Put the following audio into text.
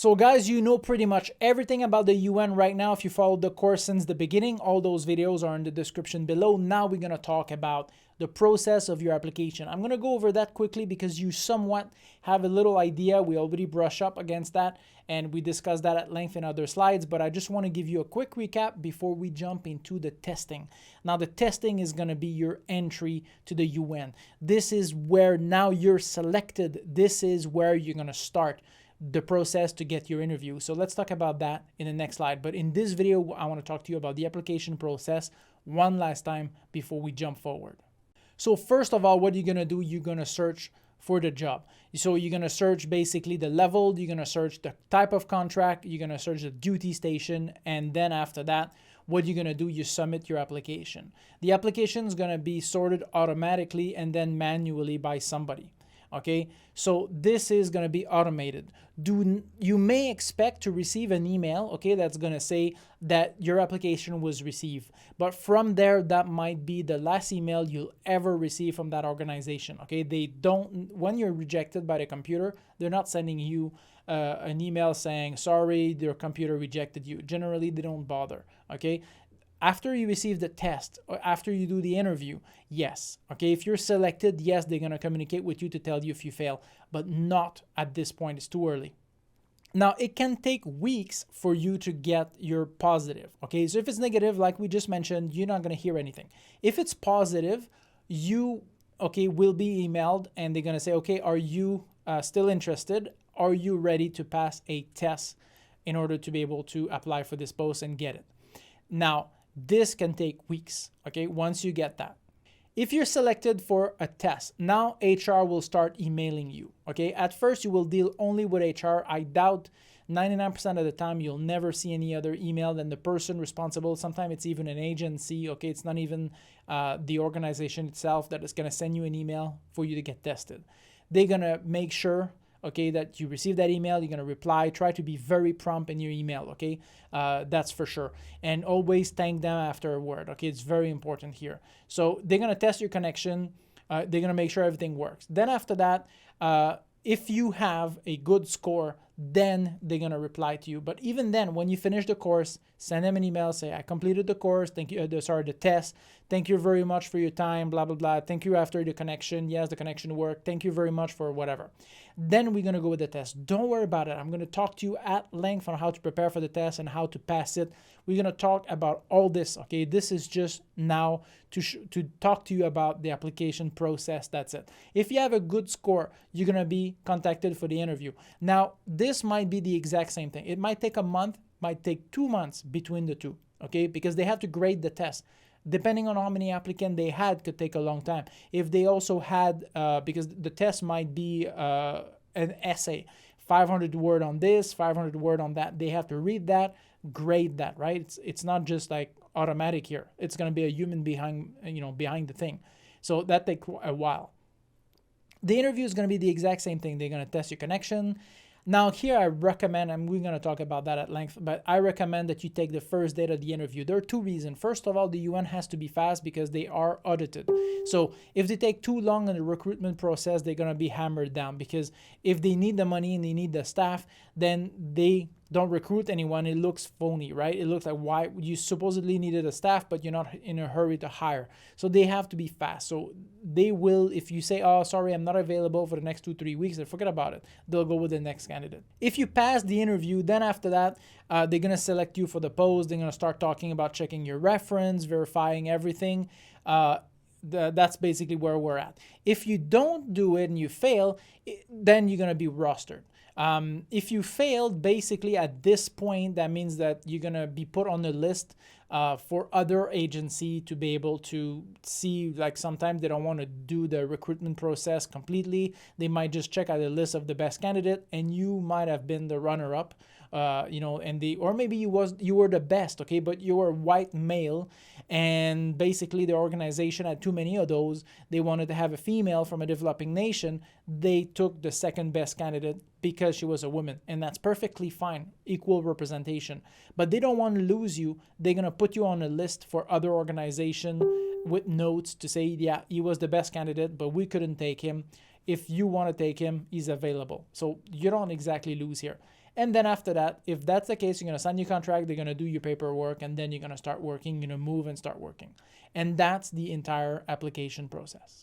So guys, you know pretty much everything about the UN right now. If you followed the course since the beginning, all those videos are in the description below. Now we're going to talk about the process of your application. I'm going to go over that quickly because you somewhat have a little idea. We already brush up against that and we discussed that at length in other slides, but I just want to give you a quick recap before we jump into the testing. Now the testing is going to be your entry to the UN. This is where now you're selected. This is where you're going to start the process to get your interview. So let's talk about that in the next slide. But in this video, I want to talk to you about the application process one last time before we jump forward. So first of all, what you're going to do, you're going to search for the job. So you're going to search basically the level, you're going to search the type of contract, you're going to search the duty station, and then after that, what you're going to do, you submit your application. The application is going to be sorted automatically and then manually by somebody. Okay, so this is going to be automated. You may expect to receive an email, okay, that's going to say that your application was received. But from there, that might be the last email you'll ever receive from that organization, okay? They don't, when you're rejected by the computer, they're not sending you an email saying, sorry, your computer rejected you. Generally, they don't bother, okay? After you receive the test or after you do the interview, yes. Okay, if you're selected, yes, they're going to communicate with you to tell you if you fail, but not at this point. It's too early. Now, it can take weeks for you to get your positive. Okay, so if it's negative, like we just mentioned, you're not going to hear anything. If it's positive, you, will be emailed and they're going to say, okay, are you still interested? Are you ready to pass a test in order to be able to apply for this post and get it? Now, this can take weeks, okay, once you get that. If you're selected for a test, now HR will start emailing you, okay? At first, you will deal only with HR. I doubt 99% of the time you'll never see any other email than the person responsible. Sometimes it's even an agency, okay? It's not even the organization itself that is going to send you an email for you to get tested. They're going to make sure, okay, that you receive that email, you're going to reply, try to be very prompt in your email, okay? That's for sure. And always thank them afterward, okay? It's very important here. So they're going to test your connection. They're going to make sure everything works. Then after that, if you have a good score, then they're going to reply to you. But even then, when you finish the course, send them an email, say, I completed the course, thank you, the test, thank you very much for your time, blah, blah, blah. Thank you after the connection. Yes, the connection worked. Thank you very much for whatever. Then we're going to go with the test. Don't worry about it. I'm going to talk to you at length on how to prepare for the test and how to pass it. We're going to talk about all this, okay? This is just now to talk to you about the application process. That's it. If you have a good score, you're going to be contacted for the interview. Now, this might be the exact same thing. It might take a month, might take 2 months between the two, okay? Because they have to grade the test. Depending on how many applicants they had, could take a long time. If they also had, because the test might be an essay, 500 word on this, 500 word on that. They have to read that, grade that, right? It's not just like automatic here. It's going to be a human behind the thing. So that takes a while. The interview is going to be the exact same thing. They're going to test your connection. Now here I recommend, and we're going to talk about that at length, but I recommend that you take the first day of the interview. There are two reasons. First of all, the UN has to be fast because they are audited. So if they take too long in the recruitment process, they're going to be hammered down, because if they need the money and they need the staff, then they don't recruit anyone. It looks phony, right? It looks like, why you supposedly needed a staff, but you're not in a hurry to hire. So they have to be fast. So they will, if you say, oh, sorry, I'm not available for the next 2-3 weeks, then forget about it. They'll go with the next candidate. If you pass the interview, then after that, they're going to select you for the post. They're going to start talking about checking your reference, verifying everything. That's basically where we're at. If you don't do it and you fail, then you're going to be rostered. If you failed, basically at this point, that means that you're going to be put on the list for other agency to be able to see, like sometimes they don't want to do the recruitment process completely. They might just check out the list of the best candidate, and you might have been the runner-up, or maybe you were the best, okay, but you were white male, and basically the organization had too many of those. They wanted to have a female from a developing nation. They took the second best candidate because she was a woman, and that's perfectly fine, equal representation. But they don't want to lose you. They're going to put you on a list for other organization with notes to say, yeah, he was the best candidate, but we couldn't take him. If you want to take him, he's available. So you don't exactly lose here. And then after that, if that's the case, you're going to sign your contract, they're going to do your paperwork, and then you're going to start working, you're going to move and start working. And that's the entire application process.